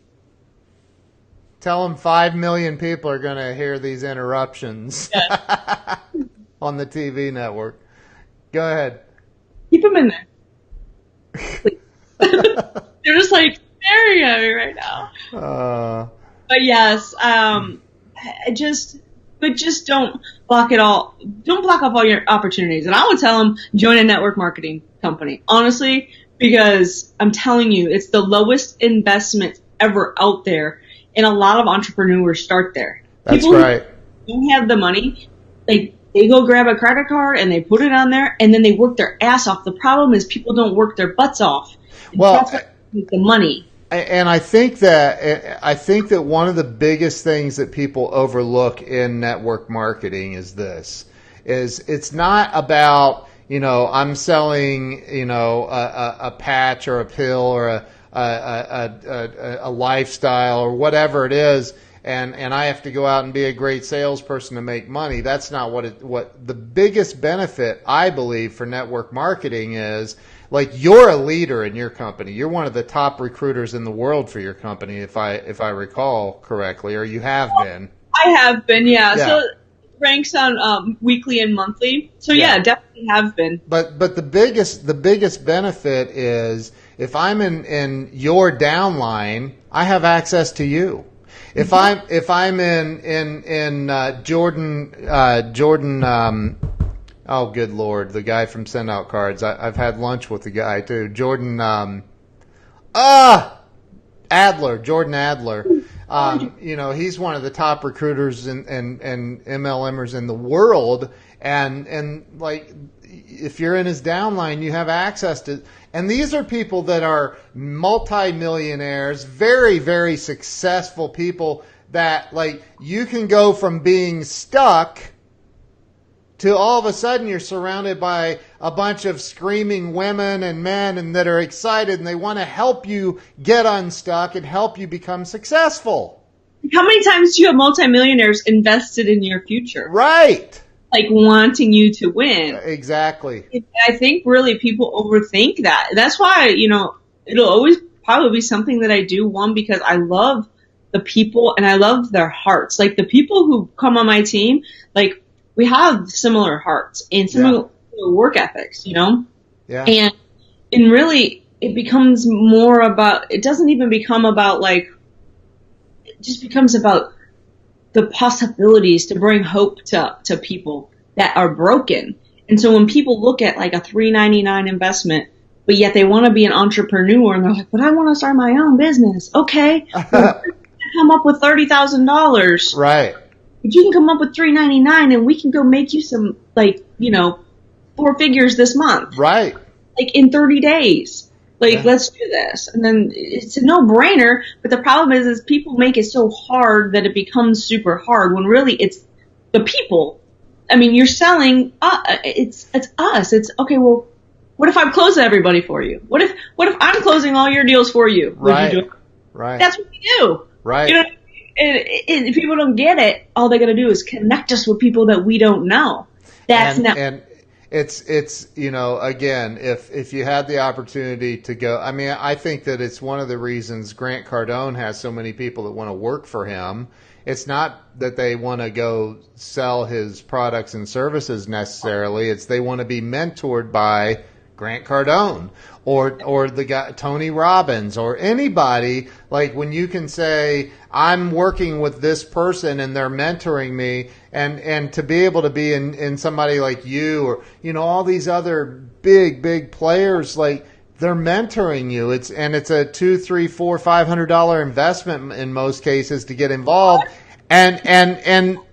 Tell them 5 million people are going to hear these interruptions on the TV network. Go ahead. Keep them in there. They're just like staring at me right now. But yes, just don't block it all. Don't block off all your opportunities. And I would tell them join a network marketing company, honestly, because I'm telling you, it's the lowest investment ever out there. And a lot of entrepreneurs start there. That's People right. who don't have the money, they go grab a credit card and they put it on there and then they work their ass off. The problem is people don't work their butts off. Well, that's what makes the money. And I think that one of the biggest things that people overlook in network marketing is it's not about, I'm selling, a patch or a pill or a lifestyle or whatever it is. And I have to go out and be a great salesperson to make money. That's not what the biggest benefit, I believe, for network marketing is. Like, you're a leader in your company. You're one of the top recruiters in the world for your company, if I recall correctly, or you have been. I have been, yeah. So it ranks on weekly and monthly. So yeah, definitely have been. But the biggest benefit is if I'm in your downline, I have access to you. If I'm in Jordan. Oh, good Lord. The guy from Send Out Cards. I've had lunch with the guy, too. Jordan Adler. He's one of the top recruiters and MLMers in the world. And like, if you're in his downline, you have access to, and these are people that are multimillionaires, very, very successful people that, like, you can go from being stuck to all of a sudden you're surrounded by a bunch of screaming women and men and that are excited and they want to help you get unstuck and help you become successful. How many times do you have multimillionaires invested in your future? Right. like wanting you to win. Exactly. I think really people overthink that. That's why, it'll always probably be something that I do. One, because I love the people and I love their hearts. Like the people who come on my team, like we have similar hearts and similar work ethics, Yeah. And really it becomes more about, it doesn't even become about like, it just becomes about the possibilities to bring hope to people that are broken. And so when people look at like a $3.99 investment, but yet they want to be an entrepreneur and they're like, but I want to start my own business. Okay. Well, come up with $30,000. Right. But you can come up with $3.99 and we can go make you some like, 4 figures this month. Right. Like in 30 days. Like, let's do this. And then it's a no-brainer, but the problem is people make it so hard that it becomes super hard when really it's the people. I mean, you're selling, it's us. It's, okay, well, what if I'm closing everybody for you? What if I'm closing all your deals for you? Right. You do? Right. That's what we do. Right. And if people don't get it, all they got to do is connect us with people that we don't know. And it's again, if you had the opportunity to go, I mean, I think that it's one of the reasons Grant Cardone has so many people that want to work for him. It's not that they want to go sell his products and services necessarily. It's they want to be mentored by Grant Cardone or the guy Tony Robbins or anybody. Like when you can say, I'm working with this person and they're mentoring me, and to be able to be in somebody like you or all these other big players, like they're mentoring you. It's a $200, $300, $400, $500 investment in most cases to get involved, and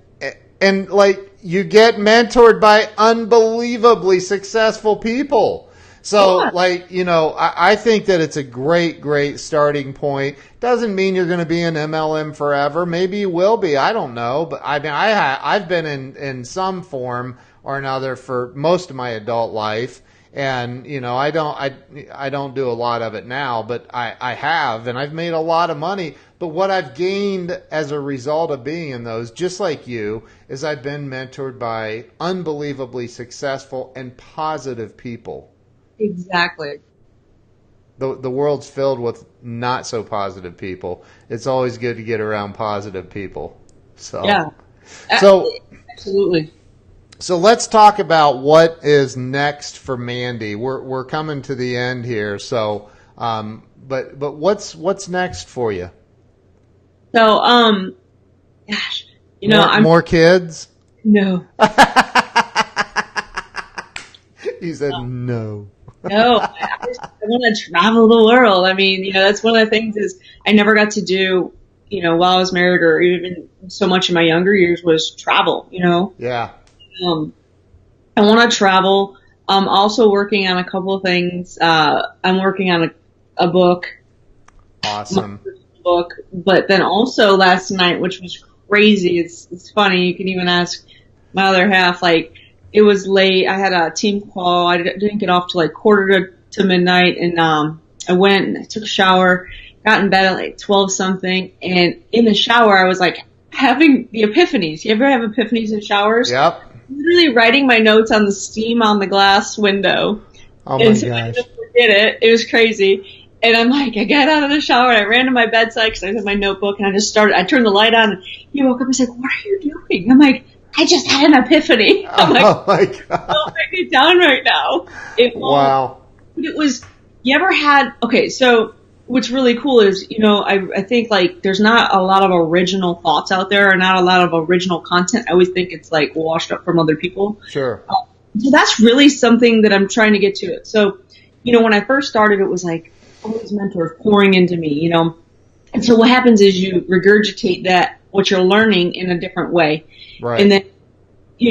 like you get mentored by unbelievably successful people. So, I think that it's a great starting point. Doesn't mean you're going to be in MLM forever. Maybe you will be. I don't know. But I mean, I've been in some form or another for most of my adult life. And, I don't do a lot of it now, but I have, and I've made a lot of money. But what I've gained as a result of being in those, just like you, is I've been mentored by unbelievably successful and positive people. Exactly. The world's filled with not so positive people. It's always good to get around positive people. So yeah, absolutely. So let's talk about what is next for Mandy. We're coming to the end here. So, but what's next for you? So, more kids? No. He said no. No, I want to travel the world. I mean, that's one of the things is I never got to do, while I was married or even so much in my younger years was travel, Yeah. I want to travel. I'm also working on a couple of things. I'm working on a book. Awesome. Book. But then also last night, which was crazy. It's funny. You can even ask my other half, like, it was late. I had a team call. I didn't get off till like quarter to midnight. And, I went and I took a shower, got in bed at like 12 something. And in the shower, I was like having the epiphanies. You ever have epiphanies in showers? Yep. Literally writing my notes on the steam on the glass window. Oh my gosh. I just forget it. It was crazy. And I'm like, I got out of the shower and I ran to my bedside because I had my notebook and I turned the light on and he woke up and said, what are you doing? I'm like, I just had an epiphany. I'm like, oh my God. Don't write me down right now. Wow. It was, you ever had, okay, so what's really cool is, I think like there's not a lot of original thoughts out there or not a lot of original content. I always think it's like washed up from other people. Sure. So that's really something that I'm trying to get to it. So, when I first started, it was like all these mentors pouring into me, And so what happens is you regurgitate what you're learning in a different way. Right. And then,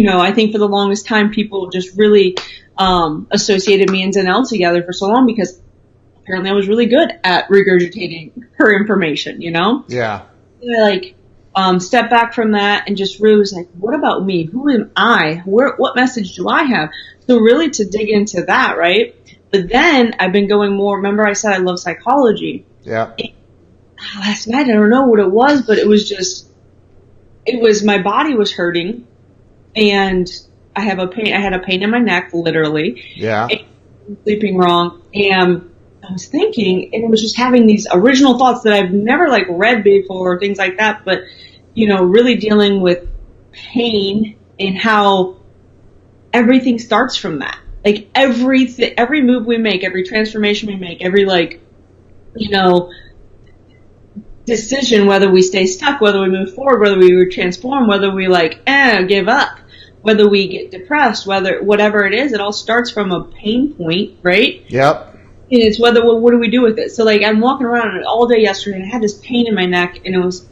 I think for the longest time, people just really associated me and Danelle together for so long because apparently I was really good at regurgitating her information, Yeah. And I step back from that and just really was like, what about me? Who am I? What message do I have? So really to dig into that, right? But then I've been going more. Remember I said I love psychology. Yeah. Last night, I don't know what it was, but it was my body was hurting and I have a pain. I had a pain in my neck, literally. Yeah. And sleeping wrong, and I was thinking, and it was just having these original thoughts that I've never like read before, things like that. But really dealing with pain and how everything starts from that. Like every move we make, every transformation we make, every decision, whether we stay stuck, whether we move forward, whether we transform, whether we give up, whether we get depressed, whatever it is, it all starts from a pain point, right? Yep. And it's what do we do with it? So I'm walking around all day yesterday and I had this pain in my neck and it was,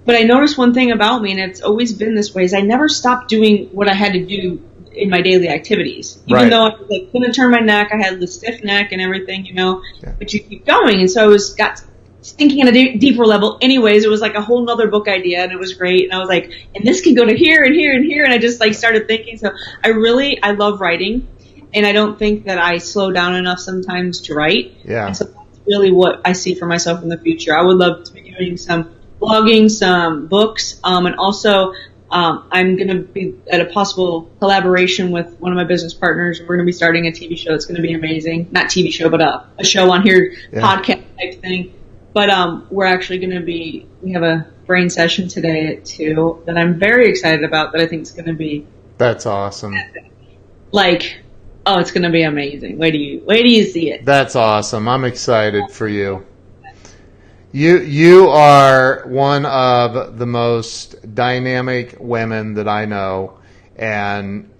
but I noticed one thing about me, and it's always been this way, is I never stopped doing what I had to do in my daily activities. Even though I couldn't turn my neck, I had the stiff neck and everything, yeah. But you keep going. And so I got thinking on a deeper level. Anyways, it was like a whole nother book idea, and it was great. And I was like, and this can go to here and here and here. And I just started thinking. So I love writing, and I don't think that I slow down enough sometimes to write. Yeah. And so that's really what I see for myself in the future. I would love to be doing some blogging, some books, and also I'm going to be at a possible collaboration with one of my business partners. We're going to be starting a TV show that's going to be amazing. Not TV show, but a show on here, podcast type thing. But we're actually going to we have a brain session today at 2 that I'm very excited about, that I think is going to be. That's awesome. It's going to be amazing. Wait do you see it? That's awesome. I'm excited for you. You are one of the most dynamic women that I know, and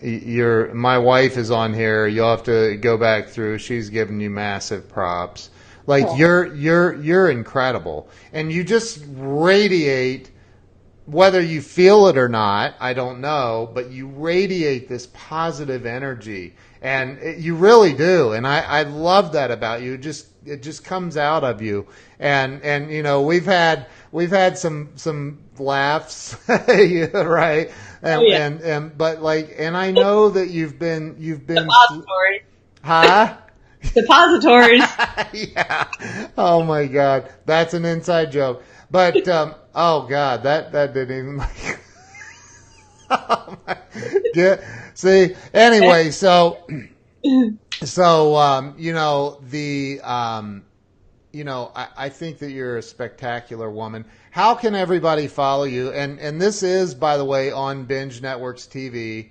my wife is on here. You'll have to go back through. She's giving you massive props. You're incredible, and you just radiate. Whether you feel it or not, I don't know, but you radiate this positive energy, and you really do. And I love that about you. It just comes out of you. And we've had some laughs, right? But I know that you've been depository. Huh? Depositories. Yeah. Oh my God, that's an inside joke. But oh God, that didn't even like. Oh my, see. Anyway, I think that you're a spectacular woman. How can everybody follow you? And this is, by the way, on Binge Networks TV.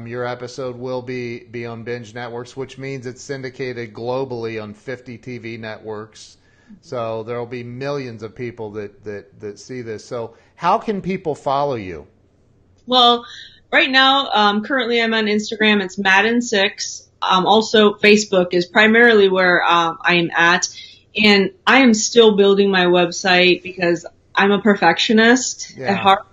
Your episode will be on Binge Networks, which means it's syndicated globally on 50 TV networks. So there will be millions of people that see this. So how can people follow you? Well, right now, currently I'm on Instagram. It's Madon6. Also, Facebook is primarily where I am at. And I am still building my website because I'm a perfectionist at heart.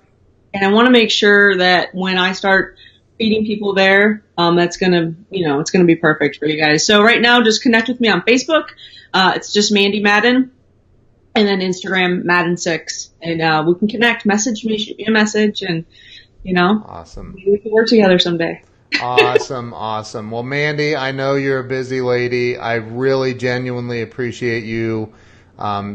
And I want to make sure that when I start feeding people there, that's going to, it's going to be perfect for you guys. So right now, just connect with me on Facebook. It's just Mandy Madon. And then Instagram, Madon6. And we can connect, message me, shoot me a message, and, Awesome. Maybe we can work together someday. Awesome. Well, Mandy, I know you're a busy lady. I really genuinely appreciate you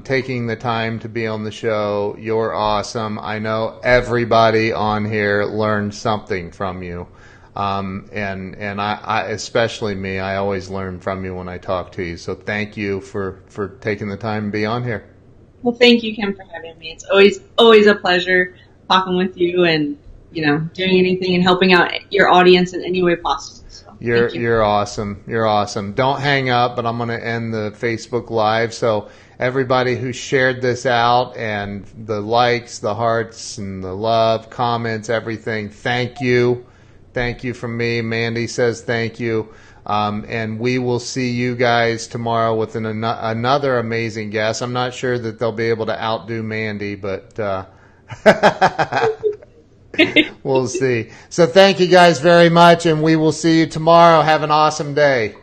taking the time to be on the show. You're awesome. I know everybody on here learned something from you. And I especially me, I always learn from you when I talk to you. So thank you for taking the time to be on here. Well, thank you, Kim, for having me. It's always a pleasure talking with you and, doing anything and helping out your audience in any way possible. So, you're awesome. You're awesome. Don't hang up, but I'm going to end the Facebook Live. So everybody who shared this out and the likes, the hearts, and the love, comments, everything, thank you. Thank you from me. Mandy says thank you. And we will see you guys tomorrow with another amazing guest. I'm not sure that they'll be able to outdo Mandy, but we'll see. So thank you guys very much, and we will see you tomorrow. Have an awesome day.